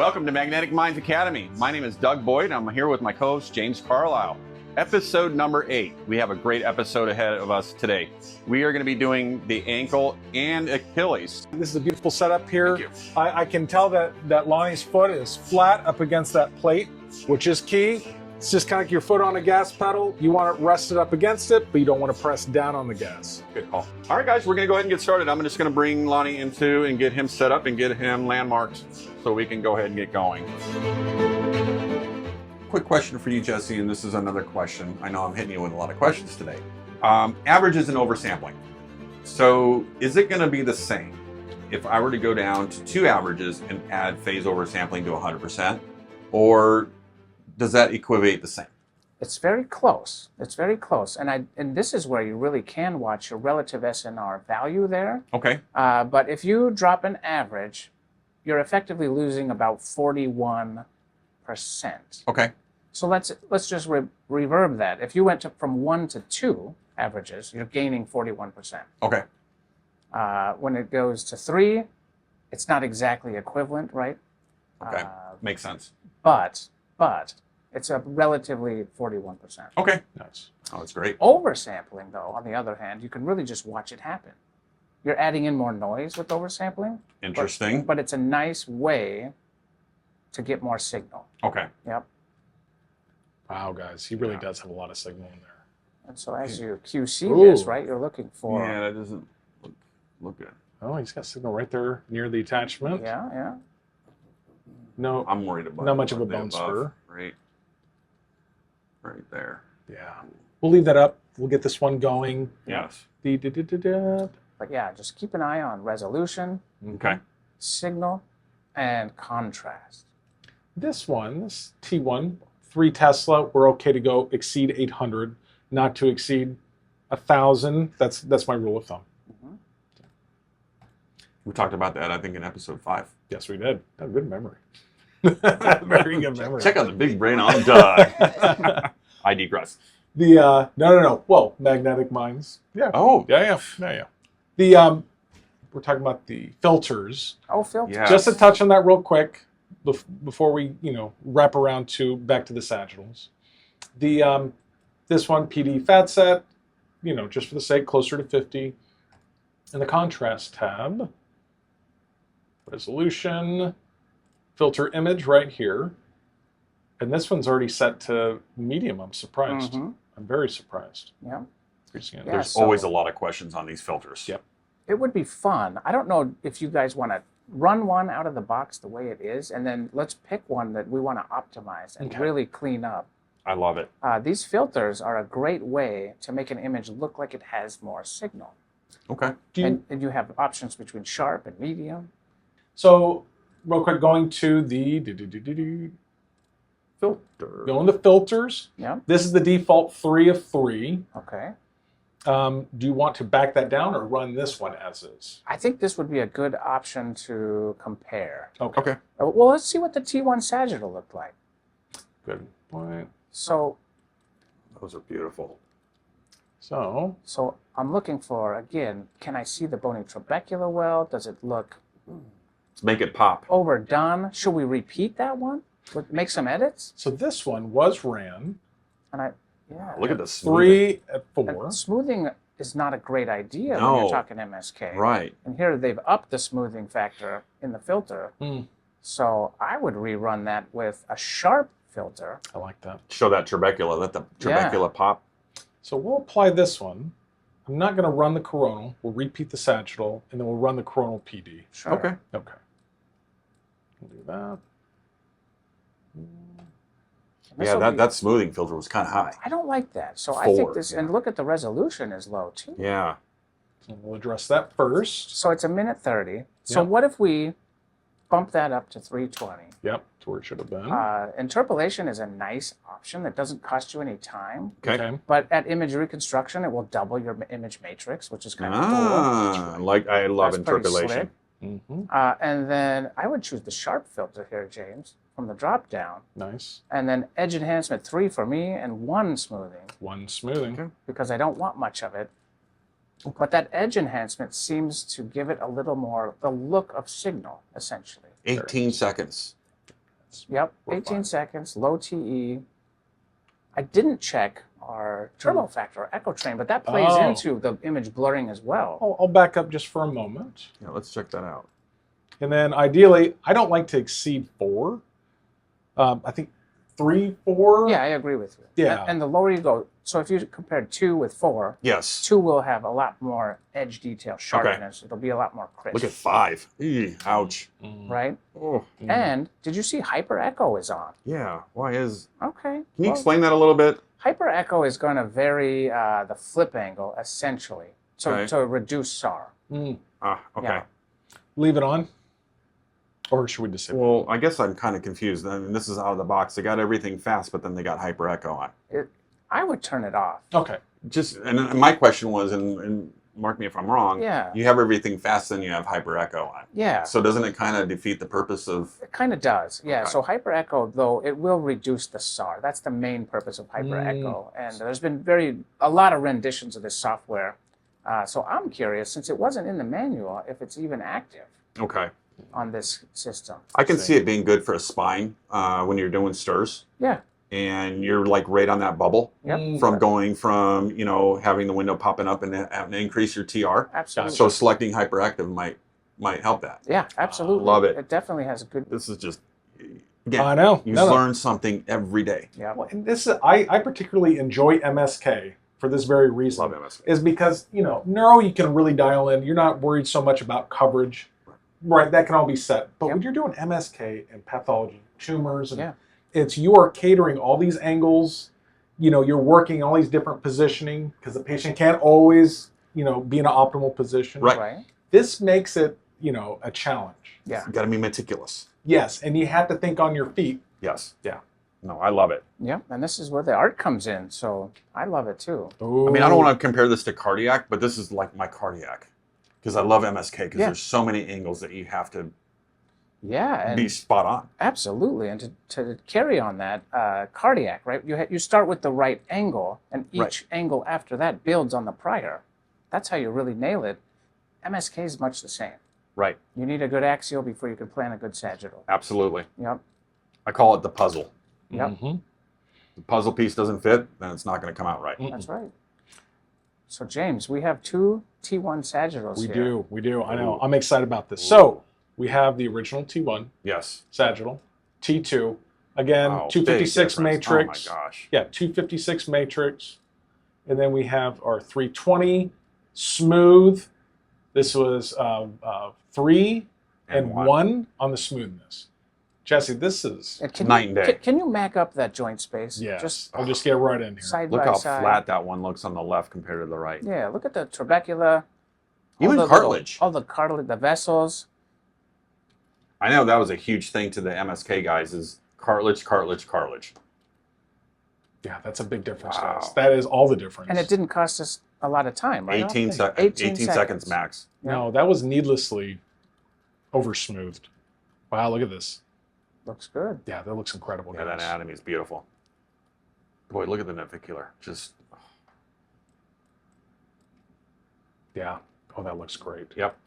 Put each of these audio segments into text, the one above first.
Welcome to Magnetic Minds Academy. My name is Doug Boyd. I'm here with my co-host, James Carlisle. Episode number 8. We have a great episode ahead of us today. We are going to be doing the ankle and Achilles. This is a beautiful setup here. I can tell that Lonnie's foot is flat up against that plate, which is key. It's just kind of like your foot on a gas pedal. You want it rested up against it, but you don't want to press down on the gas. Good call. All right, guys, we're going to go ahead and get started. I'm just going to bring Lonnie into and get him set up and get him landmarked so we can go ahead and get going. Quick question for you, Jesse, and this is another question. I know I'm hitting you with a lot of questions today. Averages and oversampling. So is it going to be the same if I were to go down to 2 averages and add phase oversampling to 100%? Or does that equivate the same? It's very close. It's very close. And this is where you really can watch your relative SNR value there. Okay. But if you drop an average, you're effectively losing about 41%. Okay. So let's just reverb that. If you went from 1 to 2 averages, you're gaining 41%. Okay. When it goes to 3, it's not exactly equivalent, right? Okay. Makes sense. But it's a relatively 41%. Okay. Nice. Oh, that's great. Oversampling, though, on the other hand, you can really just watch it happen. You're adding in more noise with oversampling. Interesting. But it's a nice way to get more signal. Okay. Yep. Wow, guys, he really does have a lot of signal in there. And so as you QC this, right, you're looking for... Yeah, that doesn't look good. Oh, he's got signal right there near the attachment. Yeah. No, I'm worried about not much of a the bone spur. Right there. Yeah. We'll leave that up. We'll get this one going. Yes. But yeah, just keep an eye on resolution, Okay. signal, and contrast. This one, this T1, 3 Tesla, we're okay to go exceed 800, not to exceed 1,000. That's my rule of thumb. Mm-hmm. We talked about that, I think, in episode 5. Yes, we did. Got a good memory. Very good memory. Check out the big brain on Doug. I digress. The no. Whoa, magnetic minds. Yeah. Oh. Yeah. The we're talking about the filters. Oh, filters. Yes. Just to touch on that real quick before we wrap around back to the sagittals. The this one PD fat set, just for the sake, closer to 50. In the contrast tab, resolution, filter image right here. And this one's already set to medium. I'm surprised. Mm-hmm. I'm very surprised. Yeah. There's always a lot of questions on these filters. Yep. It would be fun. I don't know if you guys want to run one out of the box the way it is, and then let's pick one that we want to optimize and really clean up. I love it. These filters are a great way to make an image look like it has more signal. Okay. And you have options between sharp and medium. So, real quick, going to the Filter. Going to filters. Yeah. This is the default 3 of 3. Okay. Do you want to back that down or run this one as is? I think this would be a good option to compare. Okay. Well, let's see what the T1 sagittal looked like. Good point. So Those are beautiful. So I'm looking for, again, can I see the bony trabecula well? Does it look Let's make it pop. overdone? Should we repeat that one? Make some edits? this one was ran. And Look at the 3 at 4. And smoothing is not a great idea when No. you're talking MSK. Right. And here they've upped the smoothing factor in the filter. So I would rerun that with a sharp filter. I like that. Show that trabecula. Let the trabecula pop. So we'll apply this one. I'm not going to run the coronal. We'll repeat the sagittal, and then we'll run the coronal PD. Sure. Okay. Okay. We'll do that. Yeah, that smoothing filter was kind of high. I don't like that. So I 4, think this, and look at the resolution is low too. Yeah. So we'll address that first. So it's 1:30. So Yep. what if we bump that up to 320? Yep, to where it should have been. Interpolation is a nice option that doesn't cost you any time. Okay. But at image reconstruction, it will double your image matrix, which is kind of cool. I love That's pretty interpolation. slick. And then I would choose the sharp filter here, James, from the drop down. Nice. And then edge enhancement 3 for me and 1 smoothing, 1 smoothing. Okay. because I don't want much of it. But that edge enhancement seems to give it a little more the look of signal, essentially. 18 seconds. seconds. Yep, We're 18 fine. seconds, low TE. I didn't check our turbo factor, or echo train, but that plays Oh. into the image blurring as well. I'll back up just for a moment. Yeah, let's check that out. And then ideally, I don't like to exceed 4. I think 3, 4. Yeah, I agree with you. Yeah. And the lower you go, so if you compare 2 with 4, Yes. 2 will have a lot more edge detail, sharpness. It'll be a lot more crisp. Look at 5. Ouch. Right? Oh, And did you see hyper echo is on? yeah. Why is? Okay. Can you explain that a little bit? Hyper echo is going to vary the flip angle essentially Okay. to reduce SAR. Mm. Ah, okay. Yeah. Leave it on? Or should we disable Well, I guess I'm kind of confused. I mean, this is out of the box. They got everything fast, but then they got hyper echo on. I would turn it off. it? Okay. Just and my question was, and mark me if I'm wrong. Yeah. You have everything fast, then you have hyper echo on. Yeah. So doesn't it kind of defeat the purpose of? It kind of does, yeah. Okay. So hyper echo, though, it will reduce the SAR. That's the main purpose of hyper echo. And there's been a lot of renditions of this software. So I'm curious, since it wasn't in the manual, if it's even active Okay. on this system. I can see it being good for a spine when you're doing stirs, Yeah. and you're like right on that bubble Yep. from going from having the window popping up and having to increase your TR. Absolutely. So selecting hyperactive might help that. Yeah, absolutely. Love it. It definitely has a good. This is just again, I know. you No. learn something every day. Yeah. Well, and this is, I particularly enjoy MSK for this very reason. Love MS. Is because, neuro you can really dial in. You're not worried so much about coverage. Right, that can all be set. But when you're doing MSK and pathology, tumors, and you are catering all these angles. You're working all these different positioning because the patient can't always, be in an optimal position. Right. This makes it, a challenge. Yeah. You got to be meticulous. Yes, and you have to think on your feet. Yes. Yeah. No, I love it. Yeah. And this is where the art comes in. So I love it too. I mean, I don't want to compare this to cardiac, but this is like my cardiac because I love MSK because there's so many angles that you have to Yeah. And be spot on. absolutely. And to carry on that, cardiac, right? You start with the right angle, and each angle after that builds on the prior. That's how you really nail it. MSK is much the same. Right. You need a good axial before you can plan a good sagittal. Absolutely. Yep. I call it the puzzle. Yep. Mm-hmm. The puzzle piece doesn't fit, then it's not going to come out right. That's right. So James, we have 2 T1 sagittals here. We do. I know. I'm excited about this. So we have the original T1 Yes. sagittal, T2, again, Wow, 256 big difference. matrix. Oh my gosh. Yeah, 256 matrix. And then we have our 320 smooth. This was 3 and 1 on the smoothness. Jesse, this is And can Night you, and day. Can you mac up that joint space? yes. I'll just get right in here. Side Look by how side. flat that one looks on the left compared to the right. Yeah, look at the trabecula. Even all the cartilage. all the cartilage, the vessels. I know that was a huge thing to the MSK guys is cartilage, cartilage, cartilage. Yeah, that's a big difference. Wow. Guys. That is all the difference. And it didn't cost us a lot of time, right? 18 18 seconds max. No, that was needlessly over smoothed. Wow, look at this. Looks good. Yeah, that looks incredible. Yeah, that guys. anatomy is beautiful. Boy, look at the navicular. Just, Yeah. Oh, that looks great. yep.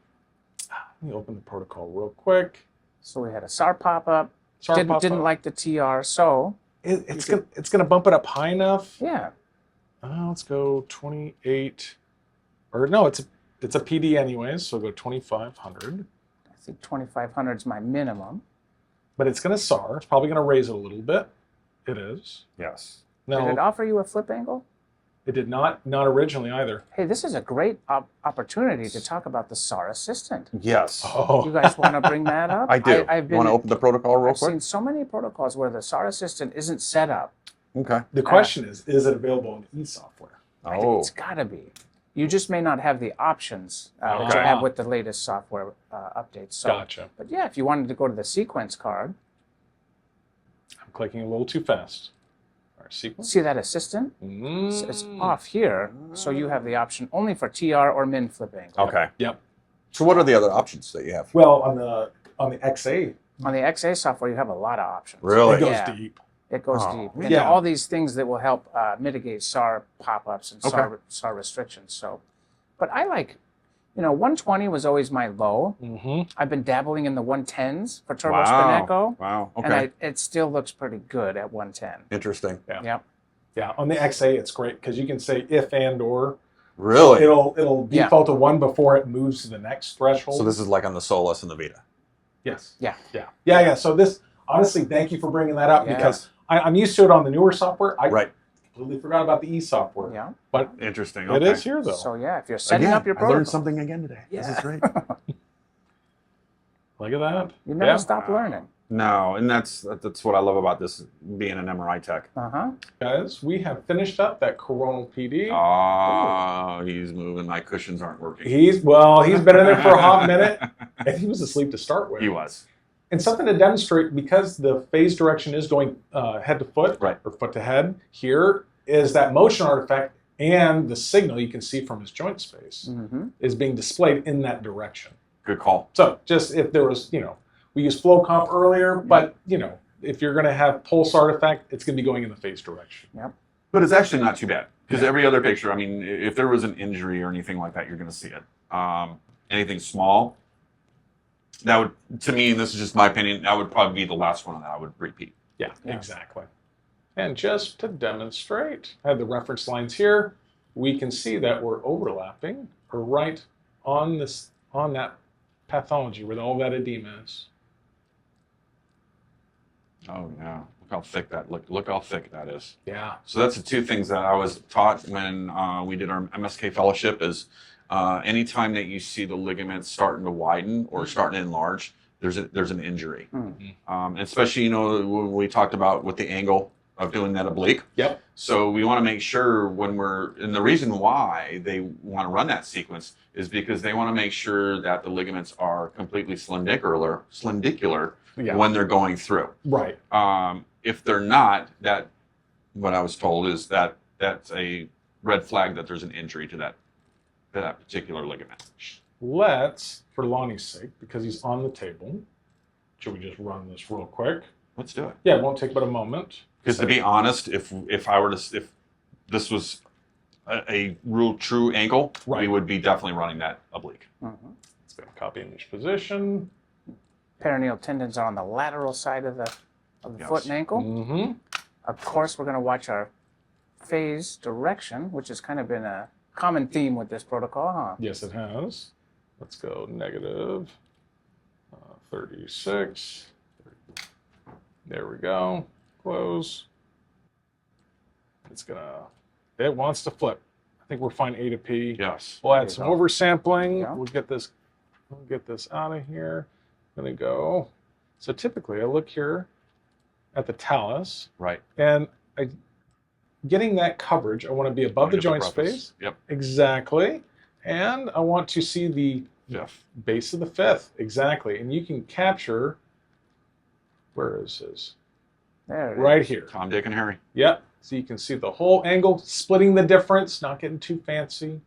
Let me open the protocol real quick. So we had a SAR pop-up. Sorry, Didn't like the TR, so it's gonna bump it up high enough. yeah. Let's go 28, or no, it's a PD anyways, so go 2500. I think 2500 is my minimum. But it's gonna SAR. It's probably gonna raise it a little bit. It is. Yes. No, Did it offer you a flip angle? it did not originally either. Hey, this is a great opportunity to talk about the SAR Assistant. Yes. Oh, You guys want to bring that up? I do. I've You want to open the protocol real I've quick? seen so many protocols where the SAR Assistant isn't set up. Okay. the question is it available in e-software? I think Oh. it's got to be. You just may not have the options that you Okay. have with the latest software updates. So, Gotcha. But yeah, if you wanted to go to the sequence card, I'm clicking a little too fast. All right, sequence. see that assistant? It's off here, so you have the option only for TR or min flip angle. Okay. Yep. So what are the other options that you have? Well, on the XA, On the XA software, you have a lot of options. Really? it goes Yeah. deep. It goes Oh, deep man. into Yeah. all these things that will help mitigate SAR pop-ups and Okay. SAR restrictions. So, but I like, You know, 120 was always my low. Mm-hmm. I've been dabbling in the 110s for turbo spin echo. Wow. And Okay. it still looks pretty good at 110. Interesting. Yeah. Yep. Yeah. On the XA, it's great because you can say if and or. Really? It'll default to 1 before it moves to the next threshold. So this is like on the Solus and the Vita. Yes. Yeah. Yeah. So this, honestly, thank you for bringing that up Yeah. because I'm used to it on the newer software. I Right. completely forgot about the E software. Yeah. But Interesting. it is here though. So yeah, if you're setting Again, up your I protocol, learned something again today. This is Yeah. great. Look at that. you never Yeah. stop learning. No, and that's what I love about this being an MRI tech. Uh-huh. Guys, we have finished up that coronal PD. Oh, he's moving. My cushions aren't working. He's been in there for a hot minute, and he was asleep to start with. He was. And something to demonstrate, because the phase direction is going head to foot, Right. or foot to head, here is that motion artifact, and the signal you can see from his joint space Mm-hmm. is being displayed in that direction. Good call. So just if there was, we used flow comp earlier, but, if you're going to have pulse artifact, it's going to be going in the phase direction. But it's actually not too bad because every other picture, I mean, if there was an injury or anything like that, you're going to see it. Anything small, that would, to me, and this is just my opinion, that would probably be the last one that I would repeat. Yeah, Yeah. exactly. And just to demonstrate, I have the reference lines here. We can see that we're overlapping, or right on that pathology where all that edema is. Oh yeah, look how thick that look how thick that is. Yeah. So that's the two things that I was taught when we did our MSK fellowship is anytime that you see the ligaments starting to widen or starting to enlarge, there's an injury. Especially when we talked about with the angle of doing that oblique. Yep. So we want to make sure and the reason why they want to run that sequence is because they want to make sure that the ligaments are completely slendicular Yeah. when they're going through. Right. If they're not, what I was told is that's a red flag that there's an injury to that particular ligament. Let's, for Lonnie's sake, because he's on the table, should we just run this real quick? Let's do it. Yeah, it won't take but a moment. Because to be honest, if this was a real true ankle, Right. we would be definitely running that oblique. Mm-hmm. Let's go copy image position. Perineal tendons are on the lateral side of the Yes. foot and ankle. Mm-hmm. Of course, we're going to watch our phase direction, which has kind of been a common theme with this protocol, huh? Yes, it has. Let's go negative 36. There we go. Close. It wants to flip. I think we're fine A to P. Yes. We'll add some There you go. oversampling. Yeah. We'll get this out of here. I'm gonna go. So typically I look here at the talus, Right. and getting that coverage, I want to be above the Get joint preface. space. Yep. Exactly. And I want to see the Fifth. base of the fifth. Exactly. And you can capture, where is his? There it Right is. here. Tom, Dick, and Harry. Yep. So you can see the whole angle, splitting the difference, not getting too fancy.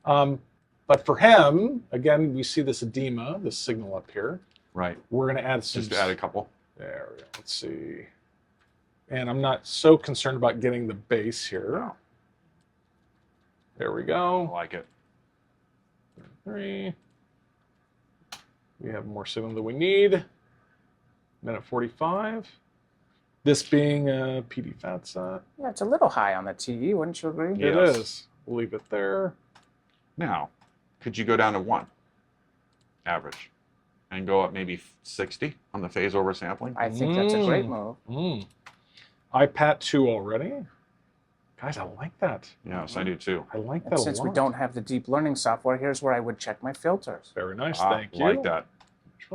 But for him, again, we see this edema, this signal up here. Right. We're going to add some. Just add a couple. There we go. Let's see. And I'm not so concerned about getting the base here. No. There we I go. like it. 3. We have more signal than we need. Minute 45. This being a PD fat set. Yeah, it's a little high on the TE, wouldn't you agree? It Yes. is. We'll leave it there. Now, could you go down to 1 average and go up maybe 60 on the phase oversampling? I think that's a great move. IPAT 2 already. Guys, I like that. Yes, I do too. I like that And a since we lot. don't have the deep learning software, here's where I would check my filters. Very nice. Ah, Thank you. like that.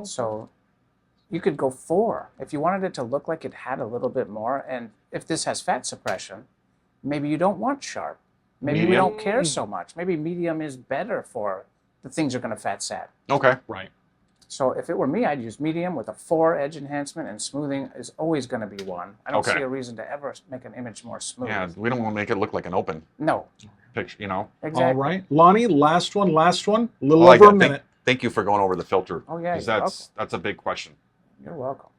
So you could go 4. If you wanted it to look like it had a little bit more, and if this has fat suppression, maybe you don't want sharp. Maybe we Medium? don't care so much. Maybe medium is better for the things you're going to fat set. Okay. Right. So if it were me, I'd use medium with a 4 edge enhancement, and smoothing is always going to be 1. I don't Okay. see a reason to ever make an image more smooth. Yeah, we don't want to make it look like an open No, picture, you know? exactly. All right. Lonnie, last one. A little I like over a that. minute. Thank you for going over the filter. Oh, yeah, 'Cause you're that's a big question. You're welcome.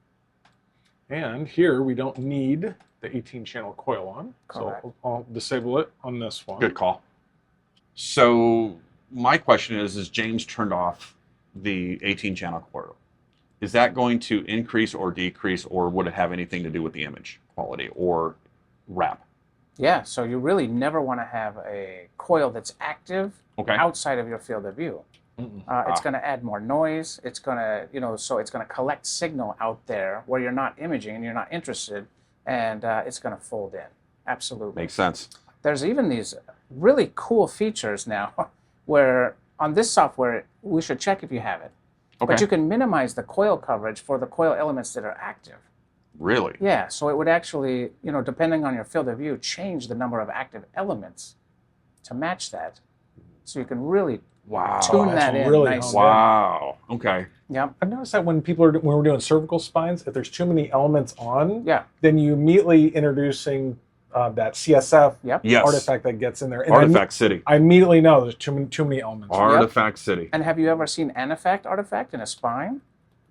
And here we don't need the 18 channel coil on. Correct. So I'll disable it on this one. Good call. So my question is James turned off the 18-channel coil. Is that going to increase or decrease, or would it have anything to do with the image quality or wrap? Yeah, so you really never want to have a coil that's active outside of your field of view. It's going to add more noise. It's going to, so it's going to collect signal out there where you're not imaging and you're not interested, and it's going to fold in. Absolutely. Makes sense. There's even these really cool features now where on this software, we should check if you have it. Okay. But you can minimize the coil coverage for the coil elements that are active. Really? Yeah, so it would actually, depending on your field of view, change the number of active elements to match that. So you can really tune that in really nicely. Wow. Okay. Yep. I've noticed that when when we're doing cervical spines, if there's too many elements on, Yeah. then you immediately introducing that CSF Yep. Yes. artifact that gets in there. And Artifact City. I immediately know there's too many elements. Artifact City. And have you ever seen Annefact Artifact in a spine?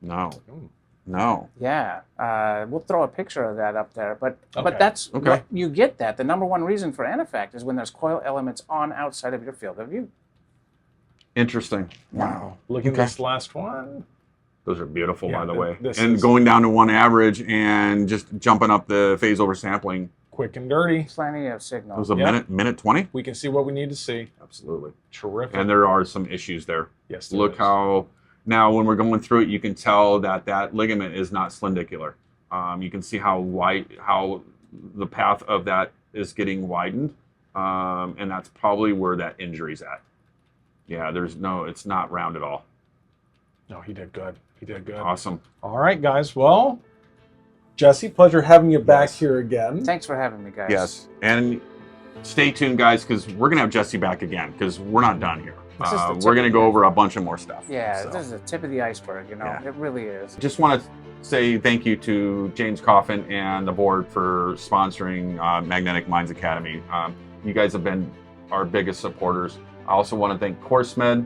No. No. Yeah. We'll throw a picture of that up there. But Okay. that's what you get that. The number one reason for Annefact is when there's coil elements on outside of your field of view. Interesting. Wow. Look at this last one. Those are beautiful, Yeah, by the way. this And is- going down to 1 average and just jumping up the phase over sampling. Quick and dirty. Plenty of signal. It was a Yep. minute 20? We can see what we need to see. Absolutely. Terrific. And there are some issues there. yes, there Look is. how, now when we're going through it, you can tell that that ligament is not slendicular. You can see how the path of that is getting widened. And that's probably where that injury's at. Yeah, it's not round at all. No, he did good. He did good. Awesome. All right, guys. Well, Jesse, pleasure having you back here again. Thanks for having me, guys. Yes. And stay tuned, guys, because we're going to have Jesse back again because we're not done here. This is the tip We're going to of go the- over a bunch of more stuff. Yeah, So, this is the tip of the iceberg, Yeah. It really is. just want to say thank you to James Coffin and the board for sponsoring Magnetic Minds Academy. You guys have been our biggest supporters. I also want to thank CourseMed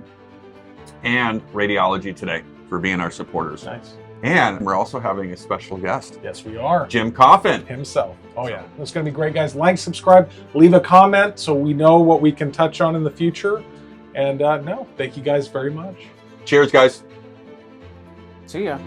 and Radiology Today for being our supporters. Nice. And we're also having a special guest, Yes, we are. Jim Coffin. Himself. Oh, yeah. That's going to be great, guys. Like, subscribe, leave a comment so we know what we can touch on in the future. And no, thank you guys very much. Cheers, guys. See ya.